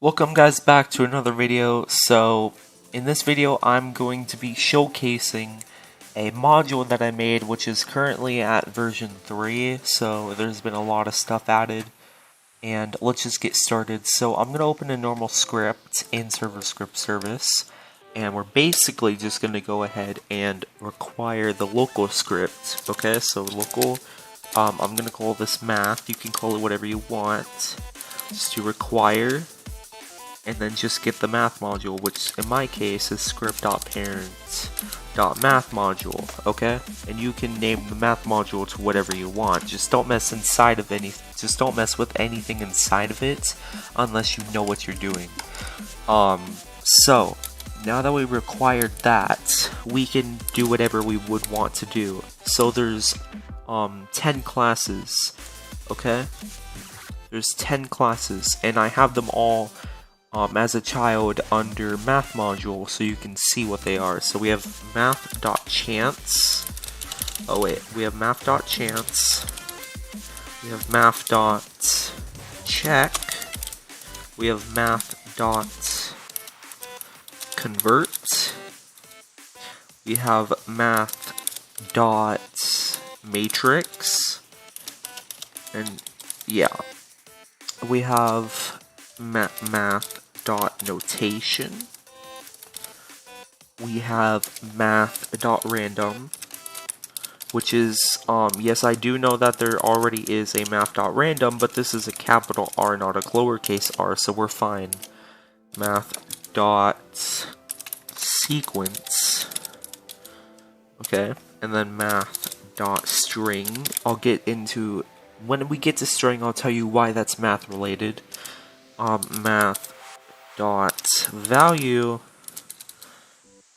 Welcome guys back to another video. So in this video I'm going to be showcasing a module that I made, which is currently at version 3, so there's been a lot of stuff added, and let's just get started. So I'm going to open a normal script in server script service, and we're basically just going to go ahead and require the local script. Okay, so local, I'm going to call this math, you can call it whatever you want, just to require, and then just get the math module, which in my case is script.parent.mathModule, okay? And you can name the math module to whatever you want. Just don't mess with anything inside of it unless you know what you're doing. So now that we required that, we can do whatever we would want to do. So there's 10 classes, okay? There's 10 classes, and I have them all as a child under math module, so you can see what they are. So we have math.chance. Oh wait, we have math.chance. We have math.check. We have math.convert. We have math.matrix. And yeah, we have math.notation. We have math.random, which is, yes, I do know that there already is a math.random, but this is a capital R, not a lowercase r, so we're fine. Math.sequence. Okay, and then math.string. I'll get into, when we get to string, I'll tell you why that's math related. Math.value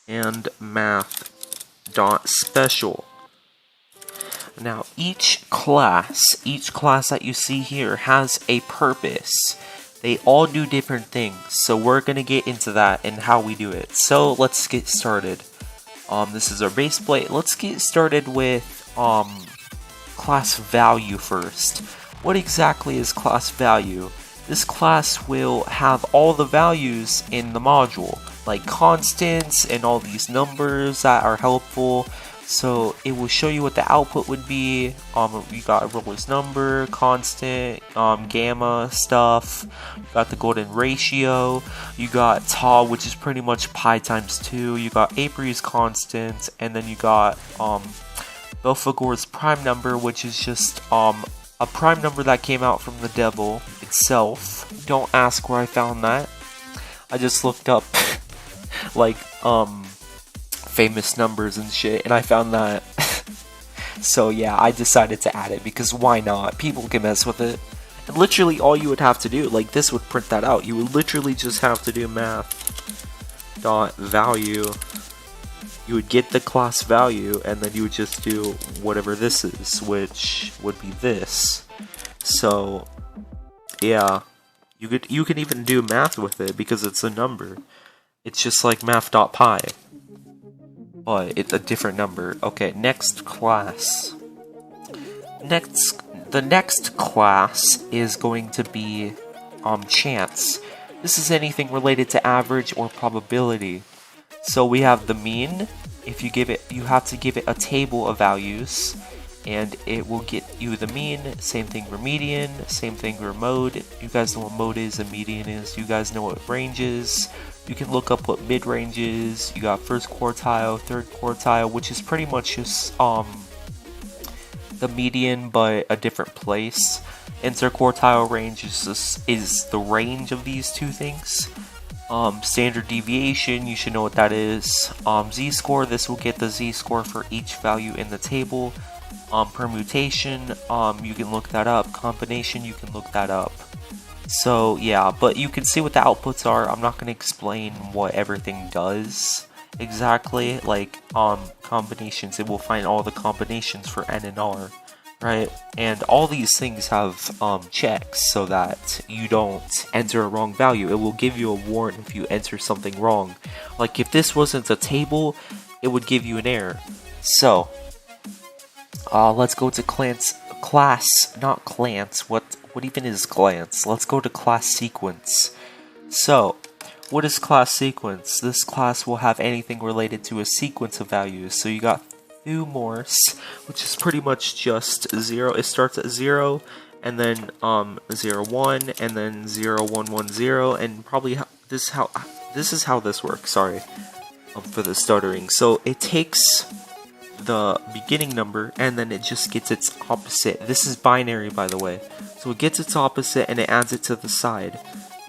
and math.special. Now each class that you see here has a purpose. They all do different things, so we're gonna get into that and how we do it. So let's get started. This is our base plate. Let's get started with class value first. What exactly is class value? This class will have all the values in the module, like constants and all these numbers that are helpful. So it will show you what the output would be. You got a Roller's number, constant, gamma stuff. You got the golden ratio. You got tau, which is pretty much pi times 2. You got April's constant, and then you got Belfagor's prime number, which is just a prime number that came out from the devil itself. Don't ask where I found that. I just looked up like famous numbers and shit, and I found that. So yeah, I decided to add it because why not? People can mess with it. And literally all you would have to do, like this would print that out. You would literally just have to do math.value. You would get the class value, and then you would just do whatever this is, which would be this. So yeah, you could even do math with it because it's a number. It's just like math.pi, but it's a different number. Okay, next class. The next class is going to be chance. This is anything related to average or probability. So we have the mean. If you give it, you have to give it a table of values, and it will get you the mean. Same thing for median, same thing for mode. You guys know what mode is and median is. You guys know what range is. You can look up what mid-range is. You got first quartile, third quartile, which is pretty much just the median but a different place. Interquartile range is the range of these two things. Standard deviation, you should know what that is. Z-score, this will get the Z-score for each value in the table. Permutation, you can look that up. Combination, you can look that up. So yeah, but you can see what the outputs are. I'm not going to explain what everything does exactly. Like combinations, it will find all the combinations for N and R, right? And all these things have checks so that you don't enter a wrong value. It will give you a warning if you enter something wrong. Like if this wasn't a table, it would give you an error. So let's go to class, not clans. What even is glance? Let's go to class sequence. So, what is class sequence? This class will have anything related to a sequence of values. So you got thumors, which is pretty much just 0. It starts at 0, and then 0, 1, and then 0, 1, 1, 0, and probably this is how this works. Sorry for the stuttering. So it takes the beginning number and then it just gets its opposite. This is binary, by the way. So it gets its opposite and it adds it to the side.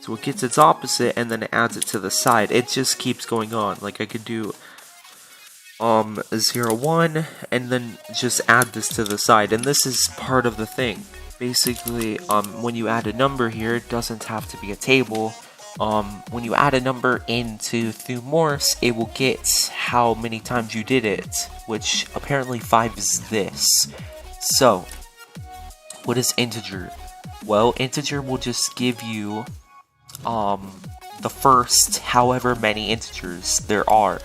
So it gets its opposite and then it adds it to the side. It just keeps going on. Like I could do 0, 1 and then just add this to the side. And this is part of the thing. Basically, when you add a number here, it doesn't have to be a table. When you add a number into thumors, it will get how many times you did it, which apparently 5 is this. So, what is integer? Well, integer will just give you the first however many integers there are.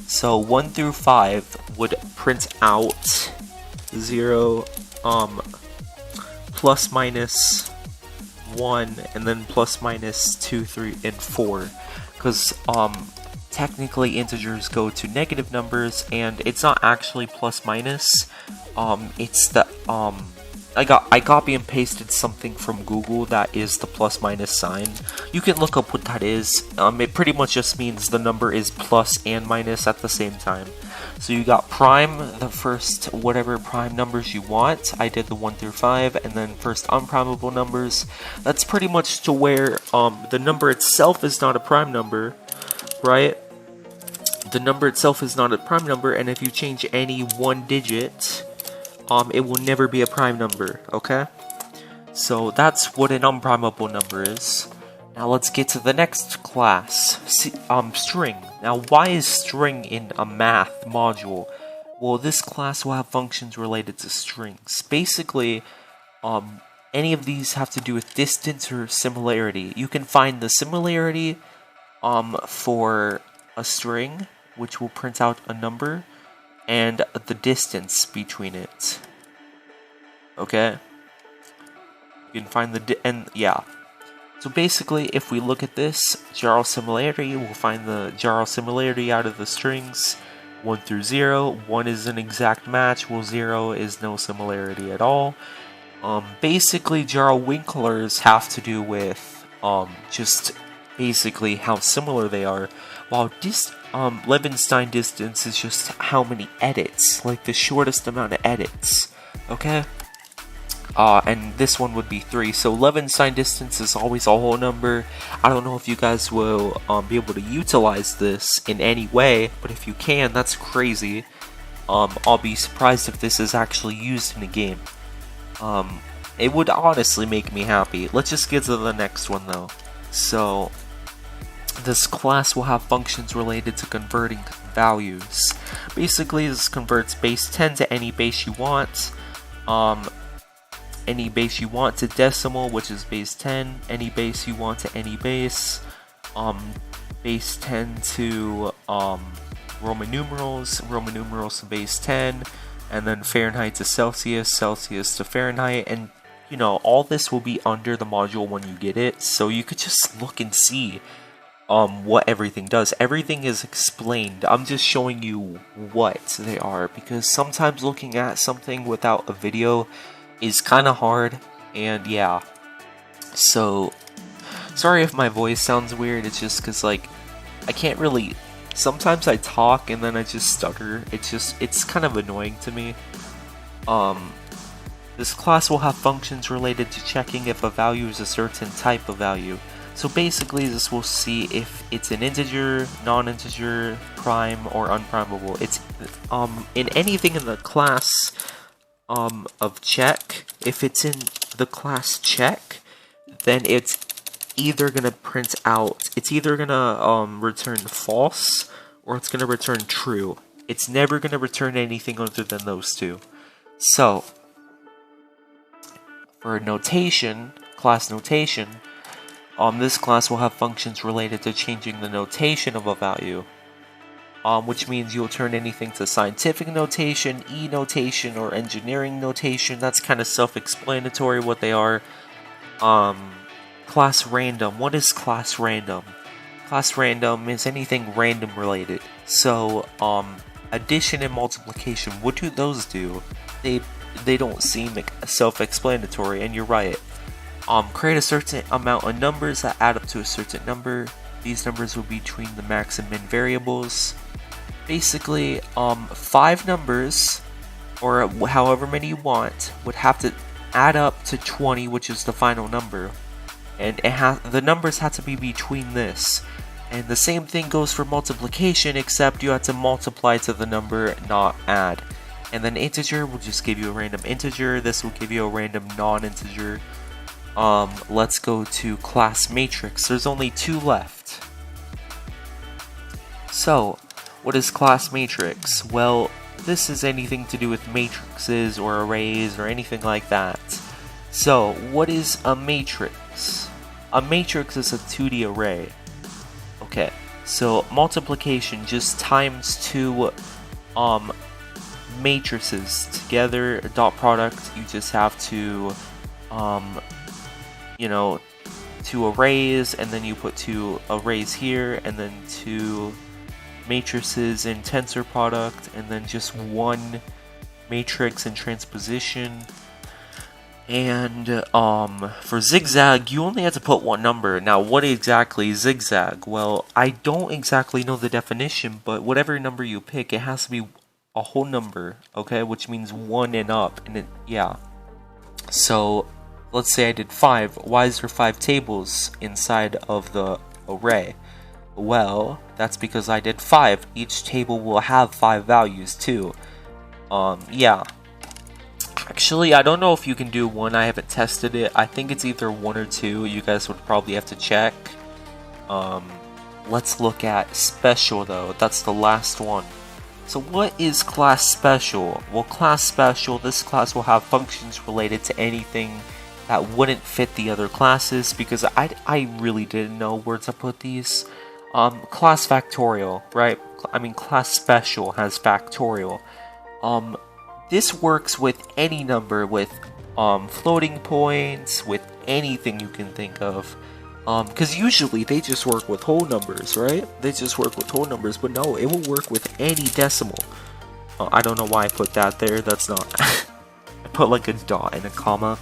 So 1 through 5 would print out 0, plus minus 1, and then plus minus 2, 3, and 4. Because technically integers go to negative numbers, and it's not actually plus minus. It's the I copy and pasted something from Google that is the plus minus sign. You can look up what that is. It pretty much just means the number is plus and minus at the same time. So you got prime, the first whatever prime numbers you want. I did the 1 through 5, and then first unprimable numbers. That's pretty much to where the number itself is not a prime number, right? The number itself is not a prime number, and if you change any one digit, it will never be a prime number, okay? So that's what an unprimable number is. Now let's get to the next class, string. Now why is string in a math module? Well, this class will have functions related to strings. Basically, any of these have to do with distance or similarity. You can find the similarity for a string, which will print out a number, and the distance between it. Okay? You can find yeah. So basically, if we look at this, jar similarity, we'll find the jar similarity out of the strings 1 through 0. 1 is an exact match, while 0 is no similarity at all. Basically, jar Winklers have to do with just basically how similar they are, while Levenstein distance is just how many edits, like the shortest amount of edits, okay? And this one would be 3, so Levenstein distance is always a whole number. I don't know if you guys will be able to utilize this in any way, but if you can, that's crazy. I'll be surprised if this is actually used in a game. It would honestly make me happy. Let's just get to the next one though. So, this class will have functions related to converting values. Basically, this converts base 10 to any base you want. Any base you want to decimal, which is base 10. Any base you want to any base. Base 10 to Roman numerals to base 10. And then Fahrenheit to Celsius, Celsius to Fahrenheit. And, you know, all this will be under the module when you get it. So you could just look and see what everything does. Everything is explained. I'm just showing you what they are, because sometimes looking at something without a video is kind of hard, and yeah. So, sorry if my voice sounds weird, it's just because, like, I can't really, sometimes I talk and then I just stutter. It's kind of annoying to me. This class will have functions related to checking if a value is a certain type of value. So basically, this will see if it's an integer, non-integer, prime, or unprimable. It's in anything in the class of check. If it's in the class check, then it's either gonna print out. It's either gonna return false, or it's gonna return true. It's never gonna return anything other than those two. So, for notation, class notation. This class will have functions related to changing the notation of a value, which means you'll turn anything to scientific notation, e-notation, or engineering notation. That's kind of self-explanatory what they are. class random. What is class random? Class random is anything random related. So, addition and multiplication, what do those do? They don't seem self-explanatory, and you're right. Create a certain amount of numbers that add up to a certain number. These numbers will be between the max and min variables. Basically, 5 numbers, or however many you want, would have to add up to 20, which is the final number. And the numbers have to be between this. And the same thing goes for multiplication, except you have to multiply to the number, not add. And then integer will just give you a random integer. This will give you a random non-integer. Let's go to class matrix. There's only 2 left. So, what is class matrix? Well, this is anything to do with matrices or arrays or anything like that. So, what is a matrix? A matrix is a 2D array. Okay, so multiplication just times 2 matrices together, dot product. You just have to, 2 arrays, and then you put 2 arrays here, and then 2 matrices in tensor product, and then just 1 matrix in transposition. And for zigzag, you only have to put 1 number. Now, what exactly is zigzag? Well, I don't exactly know the definition, but whatever number you pick, it has to be a whole number, okay? Which means 1 and up, and yeah. So, let's say I did 5. Why is there 5 tables inside of the array? Well, that's because I did 5. Each table will have 5 values too. Yeah. Actually, I don't know if you can do 1. I haven't tested it. I think it's either 1 or 2. You guys would probably have to check. Let's look at special though. That's the last one. So what is class special? Well, class special, this class will have functions related to anything that wouldn't fit the other classes, because I really didn't know where to put these. Class factorial, right? I mean, class special has factorial. This works with any number, with floating points, with anything you can think of. Because usually they just work with whole numbers, right? They just work with whole numbers, but no, it will work with any decimal. I don't know why I put that there. That's not. I put like a dot and a comma.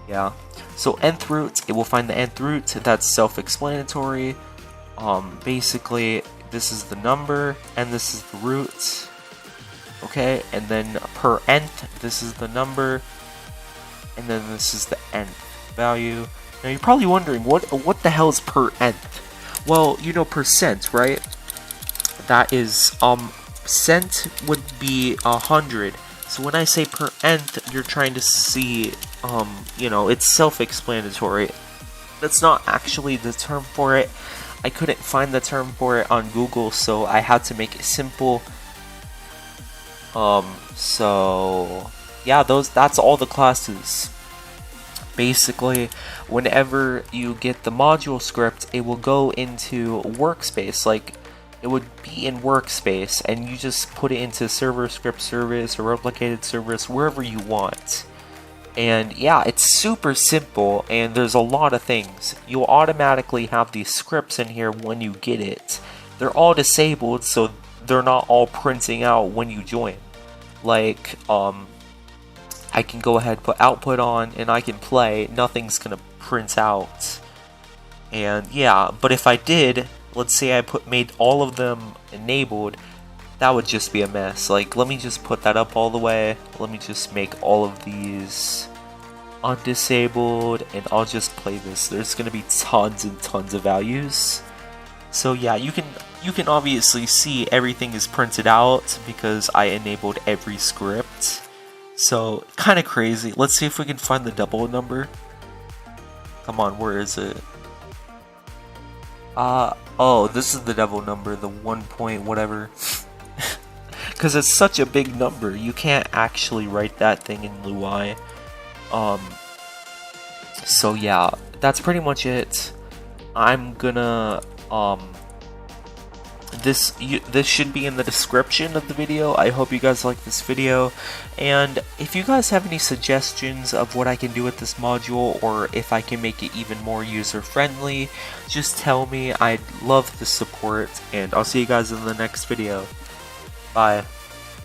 Yeah. So nth root, it will find the nth root. That's self-explanatory. Basically, this is the number, and this is the root. Okay, and then per nth, this is the number, and then this is the nth value. Now you're probably wondering, what the hell is per nth? Well, you know percent, right? That is, cent would be 100. So when I say per nth, you're trying to see, it's self-explanatory. That's not actually the term for it. I couldn't find the term for it on Google, so I had to make it simple. So yeah, that's all the classes. Basically, whenever you get the module script, it will go into workspace. Like, it would be in workspace, and you just put it into server script service or replicated service, wherever you want. And yeah, it's super simple, and there's a lot of things. You'll automatically have these scripts in here when you get it. They're all disabled, so they're not all printing out when you join. Like, I can go ahead, put output on, and I can play. Nothing's gonna print out. And yeah, but if I did, let's say I made all of them enabled, that would just be a mess. Like, let me just put that up all the way. Let me just make all of these undisabled, and I'll just play this. There's gonna be tons and tons of values. So yeah, you can obviously see everything is printed out because I enabled every script. So, kind of crazy. Let's see if we can find the double number. Come on, where is it? Oh, this is the double number, the 1 point whatever. Because it's such a big number, you can't actually write that thing in Lui. So yeah, that's pretty much it. I'm gonna, this should be in the description of the video. I hope you guys like this video, and if you guys have any suggestions of what I can do with this module, or if I can make it even more user friendly, just tell me. I'd love the support, and I'll see you guys in the next video. Bye.